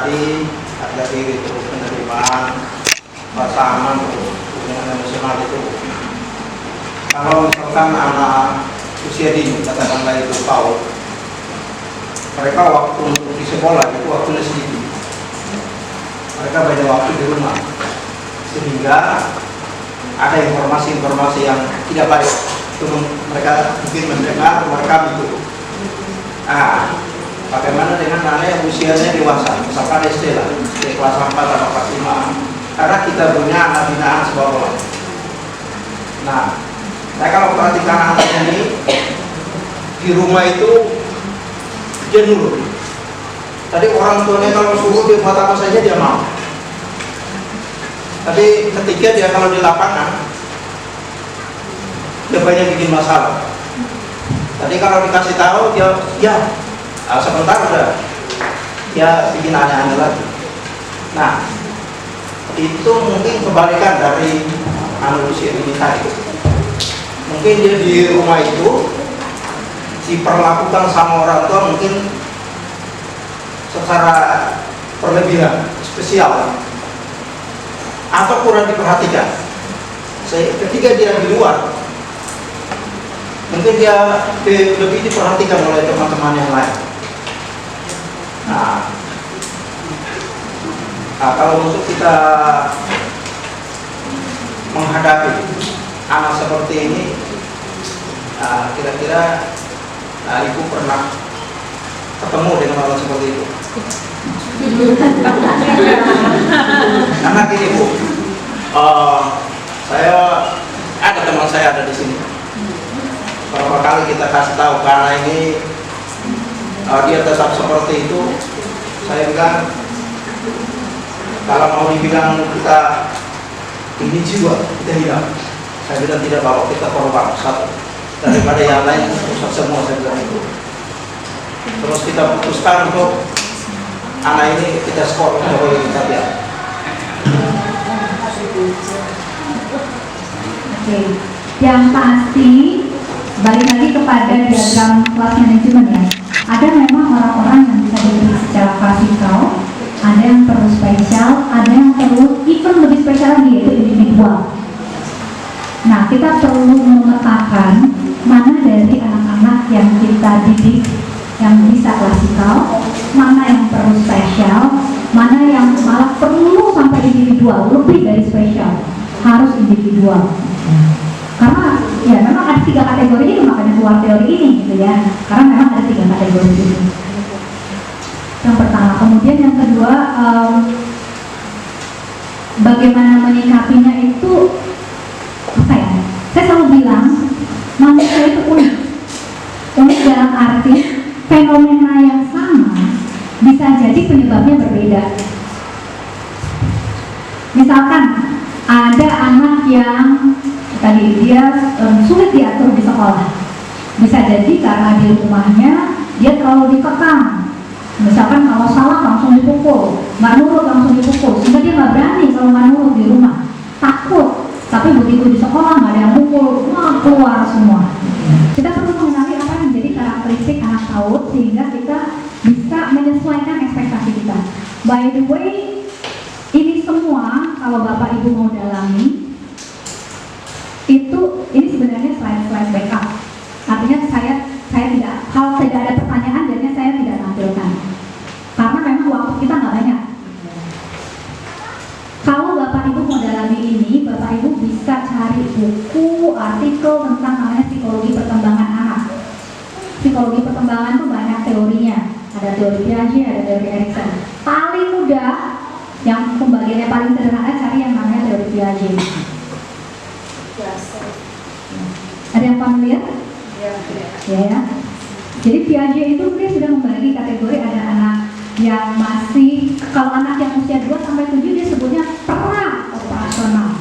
tadi harga diri itu, penerimaan, pasangan, hubungan emosional itu. Kalau misalkan anak usia dini, katakanlah itu PAUD, mereka waktu untuk di sekolah itu waktunya sedikit. Mereka banyak waktu di rumah, sehingga ada informasi-informasi yang tidak baik itu mereka mungkin mendengar, merekam itu. Nah, bagaimana dengan anak yang usianya dewasa, misalkan SD lah, di kelas 4 atau kelas 5, karena kita punya anak binaan sekolah. Nah, saya kalau perhatikan anaknya ini di rumah itu dia nurut. Tadi orang tuanya kalau suruh dia buat apa saja dia mau. Tapi ketika dia kalau di lapangan dia banyak bikin masalah. Tadi kalau dikasih tahu dia ya sebentar udah dia bikin aneh-aneh lagi. Nah, itu mungkin kebalikan dari anak usia ini tadi. Mungkin dia di rumah itu diperlakukan sama orang tua mungkin secara berlebihan, spesial, atau kurang diperhatikan. Ketika dia di luar, mungkin dia lebih diperhatikan oleh teman-teman yang lain. Nah, kalau untuk kita menghadapi anak seperti ini, kira-kira ibu pernah ketemu dengan orang seperti itu? Karena gini Bu, saya ada teman saya ada di sini. Berapa kali kita kasih tahu karena ini dia tetap seperti itu, saya bilang kalau mau dibilang kita ini jiwa kita hilang, saya bilang tidak bawa kita korban satu daripada yang lain rusak semua, saya bilang itu. Terus kita putuskan untuk anak ini kita skor sebagai kita biar. Oke, yang pasti balik lagi kepada diagram kelas manajemen ya. Ada memang orang-orang yang bisa diberi secara klasikal, ada yang perlu spesial, ada yang perlu even lebih spesial lagi yaitu individual. Nah, kita perlu memetakan mana dari anak-anak yang kita didik yang bisa klasikal, mana yang perlu spesial, mana yang malah perlu sampai individual, lebih dari spesial, harus individual. Karena ya memang ada 3 kategori ini, makanya keluar teori ini gitu ya, karena memang ada 3 kategori ini. Yang pertama, kemudian yang kedua, bagaimana menyikapinya itu apa ya? Saya selalu bilang manusia itu unik. Unik dalam arti fenomena yang sama bisa jadi penyebabnya berbeda. Misalkan ada anak yang tadi dia sulit diatur di sekolah, bisa jadi karena di rumahnya dia terlalu dikekang. Misalkan kalau salah langsung dipukul, nggak nurut langsung dipukul, sehingga dia nggak berani kalau nggak nurut di rumah, takut. Tapi begitu di sekolah nggak ada yang pukul, wah keluar semua. Kita perlu mengenali apa yang menjadi karakteristik anak PAUD sehingga kita bisa menyesuaikan ekspektasi kita. By the way, ini semua kalau Bapak Ibu mau dalami, ini sebenarnya slide backup. Artinya saya tidak, kalau tidak ada pertanyaan, jadinya saya tidak tampilkan. Karena memang waktu kita nggak banyak. Kalau Bapak Ibu mau dalami ini, Bapak Ibu bisa cari buku, artikel tentang namanya psikologi perkembangan anak. Psikologi perkembangan itu banyak teorinya. Ada teori Piaget, ada teori Erikson. Paling mudah, yang pembagiannya paling sederhana, cari yang namanya teori Piaget. Ada yang familiar? Ya. Jadi Piaget itu dia sudah membagi kategori, ada anak yang masih, kalau anak yang usia 2 sampai 7 dia sebutnya pra operasional.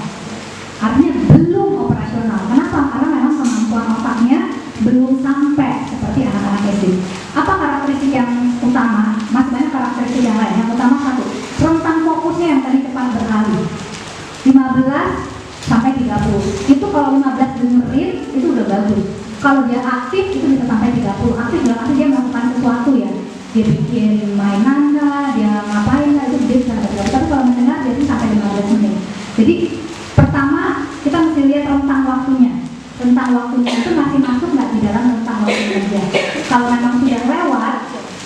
Artinya belum operasional. Kenapa? Karena memang kemampuan otaknya belum sampai seperti anak-anak SD. Apa karakteristik yang utama? Masih banyak karakteristik yang lain. Yang utama satu, rentang fokusnya yang tadi cepat beralih. 15 sampai 30. Itu kalau 15 dengerin itu udah bagus. Kalau dia aktif itu bisa sampai 30. Aktif dalam arti dia melakukan sesuatu ya. dia bikin mainan lah, dia ngapain lah, itu dia bisa belajar. Tapi kalau mendengar biasanya sampai 15 menit. Jadi pertama kita mesti lihat rentang waktunya. Rentang waktunya itu masih masuk nggak di dalam rentang waktu kerja. Kalau memang sudah lewat,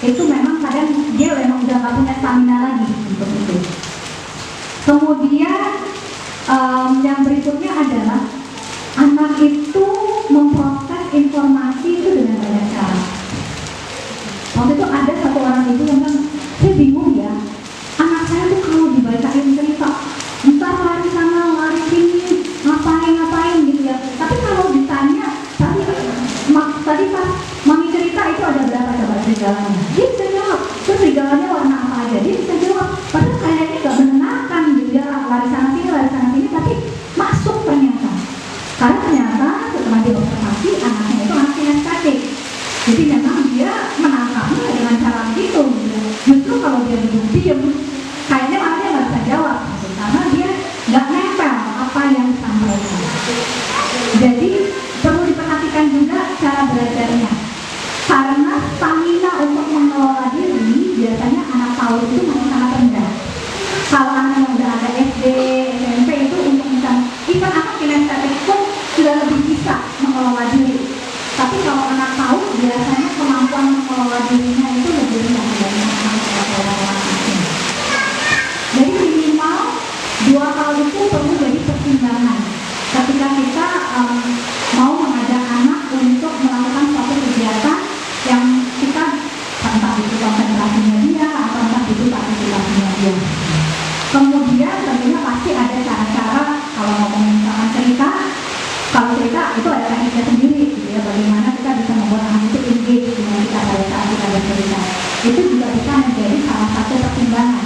itu memang kadang dia memang udah nggak punya stamina lagi untuk itu. Kemudian yang berikutnya adalah anak itu memproses informasi itu dengan banyak cara. Waktu itu ada satu orang ibu yang bilang, saya bingung ya, anak saya tuh kalau dibacain cerita, entar lari sana, lari sini, ngapain gitu ya. Tapi kalau ditanya, tadi pas mami cerita itu ada berapa coba serigalanya? Dia bisa jawab, terus serigalanya warna apa aja? Dia bisa jawab, padahal kayaknya gak menenangkan gitu ya, lari sana sini, tapi masuk ternyata. Karena ternyata setelah diobservasi, anaknya itu anak kinestetik. Jadi memang dia menangkapnya dengan cara begitu. Justru kalau dia duduk diam, kayaknya malah dia nggak bisa jawab, karena dia nggak nempel apa yang disampaikan. Jadi perlu diperhatikan juga cara belajarnya. Karena stamina untuk mengelola diri biasanya anak PAUD itu masih sangat rendah. Kalau anak yang udah ada SD, SMP itu untuk misalnya, even anak kinestetik pun sudah lebih bisa mengelola diri. Tapi kalau anak PAUD biasanya kemampuan mengelola dirinya itu lebih rendah dari anak-anak. Jadi minimal 2 hal itu perlu jadi pertimbangan ketika kita mau mengajak anak untuk melakukan suatu kegiatan yang kita entah itu konsentrasinya dia atau entah itu partisipasinya dia. Kemudian tentunya pasti ada cara-cara kalau ngomongin misalkan cerita. Kalau cerita itu ada tekniknya sendiri, gitu ya, bagaimana kita bisa membuat anak itu engage dengan kita pada saat kita bercerita. Itu juga bisa menjadi salah satu pertimbangan.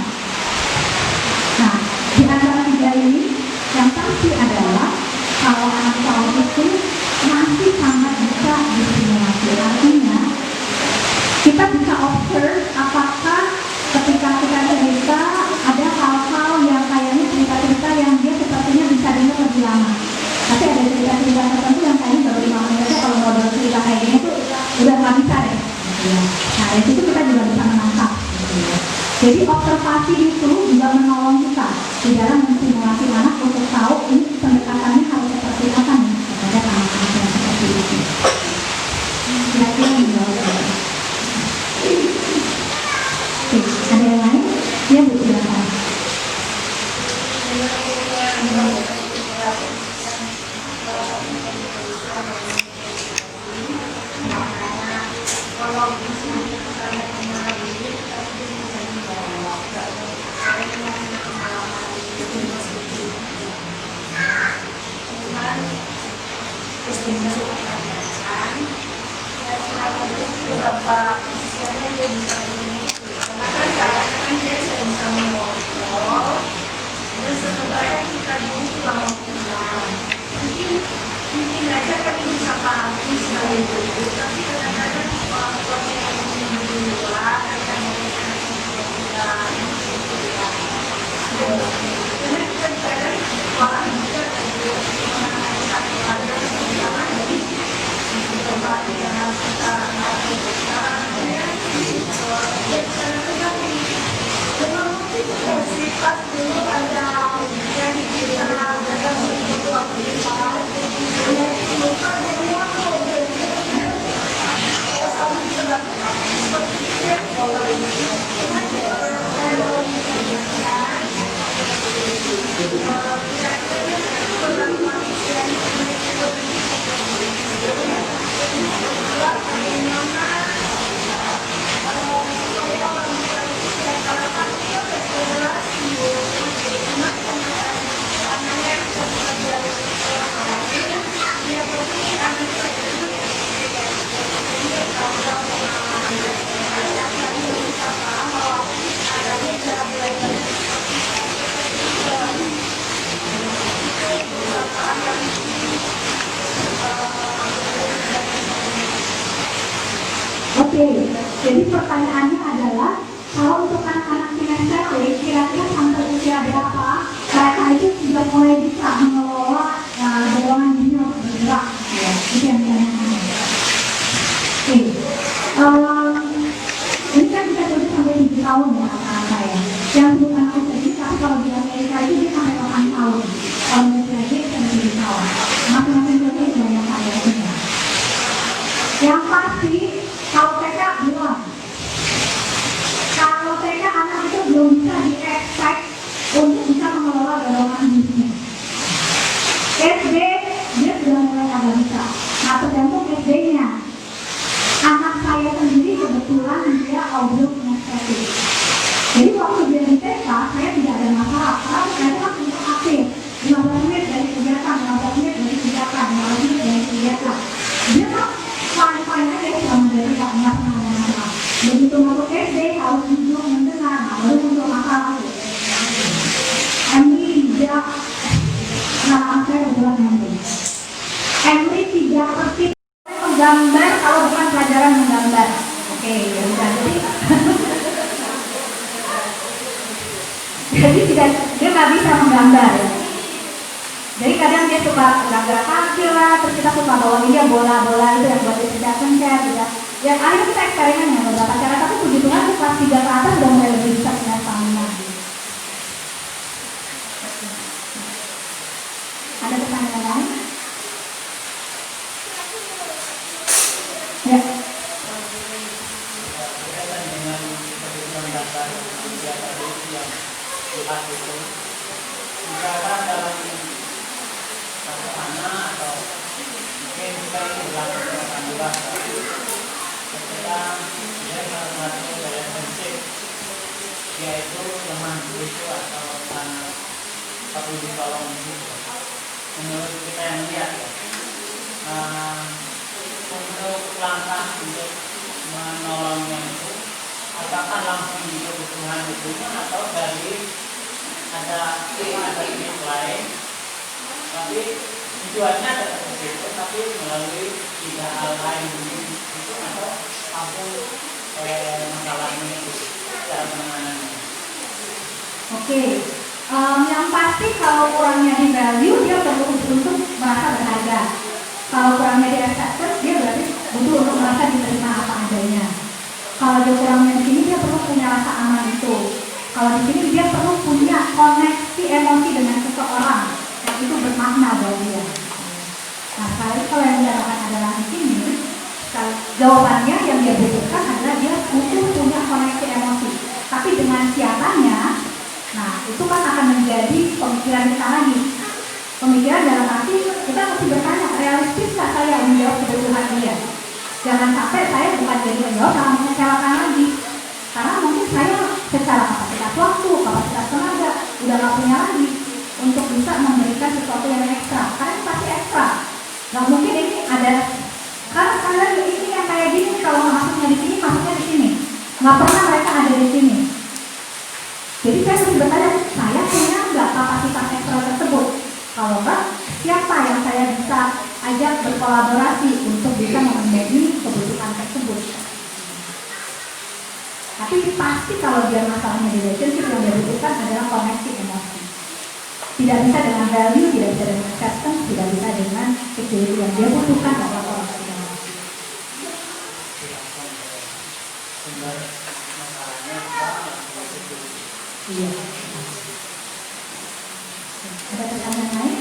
Nah, di antara 3 ini, yang pasti adalah kalau anak PAUD itu masih sangat bisa distimulasi. Artinya, kita bisa observe apakah ketika kita cerita ada hal-hal yang kayaknya cerita-cerita yang dia sepertinya bisa dengar lebih lama. Tapi ada cerita-cerita tertentu yang kayaknya baru 5 menit aja kalau model cerita kayak gini tuh udah nggak bisa deh. Nah dari situ kita juga bisa menangkap. Jadi observasi itu juga menolong kita di dalam menstimulasi anak untuk tahu ini pendekatannya harus seperti apa nih kepada anak-anak yang seperti itu. Kira-kira menjawab. Oke, ada yang lain? Ya Bu, silakan. tahun ya rata-rata ya. Yang bukan usia ini, tapi kalau di Amerika itu dia sampai 8 tahun. Kalau di graduate sampai 7 tahun. Masing-masing graduate banyak variasinya. Yang pasti, kalau TK belum. Kalau TK anak itu belum bisa di-expect untuk bisa mengelola dorongan bisnis. SD dia sudah mulai agak bisa. Nah, tergantung SD-nya. Anak saya sendiri kebetulan dia audio kinestetik. Jadi waktu dia di TK, saya tidak ada masalah. Karena saya kan untuk aktif. 15 menit dari kegiatan, 15 menit dari kegiatan, 15 menit dari kegiatan. Dia kan fine-fine aja selama dari nggak masalah. Begitu masuk SD harus duduk mendengar, baru muncul masalah. Emily tidak, nah saya kebetulan Emily tidak ngerti menggambar kalau bukan pelajaran menggambar. Oke, ya udah jadi dia nggak bisa menggambar. Jadi kadang dia suka gerak-gerak kaki lah, terus kita suka bawa dia bola-bola itu yang buat dia pencet gitu. Ya akhirnya kita eksperimen dengan beberapa cara, tapi puji Tuhan kelas 3 ke atas udah mulai lebih bisa dengan stamina. Ada pertanyaan lain? Ya. Misalkan dalam satu anak atau mungkin kita itu berlaku dewasa ketika dia salah satu dari prinsip yaitu lemah itu atau sangat perlu ditolong itu menurut kita yang lihat untuk langkah untuk menolongnya itu apakah langsung di kebutuhan itu atau dari ada titik lain, tapi tujuannya tetap ke situ, tapi melalui 3 hal lain mungkin itu atau mampu masalahnya itu cara penanganannya. Oke, yang pasti kalau kurangnya di value dia perlu untuk merasa berharga. Kalau kurangnya di acceptance dia berarti butuh untuk merasa diterima apa adanya. Kalau dia kurangnya di sini dia perlu punya rasa aman itu. Kalau di sini dia perlu punya koneksi emosi dengan seseorang yang itu bermakna buat dia. Nah, kalau yang dia dapatkan adalah di sini, jawabannya yang dia butuhkan adalah dia butuh punya koneksi emosi. Tapi dengan siapanya, nah itu kan akan menjadi pemikiran kita lagi. Pemikiran dalam arti kita mesti bertanya, realistis nggak saya menjawab kebutuhan dia? Jangan sampai saya bukan jadi menjawab, malah mengecewakan lagi. Karena mungkin saya secara kapasitas waktu, kapasitas tenaga udah nggak punya lagi untuk bisa memberikan sesuatu yang ekstra. Karena itu pasti ekstra. Nggak mungkin ini ada karena standar ini yang kayak gini kalau masuknya di sini, masuknya di sini. Nggak pernah mereka ada di sini. Jadi saya harus bertanya, saya punya nggak kapasitas ekstra tersebut? Kalau enggak, siapa yang saya bisa ajak berkolaborasi untuk bisa memenuhi kebutuhan tersebut? Tapi pasti kalau dia masalahnya di relationship yang dia butuhkan adalah koneksi emosi. Tidak bisa dengan value, tidak bisa dengan acceptance, tidak bisa dengan security yang dia butuhkan dalam koneksi emosi. Iya. Ada pertanyaan lain?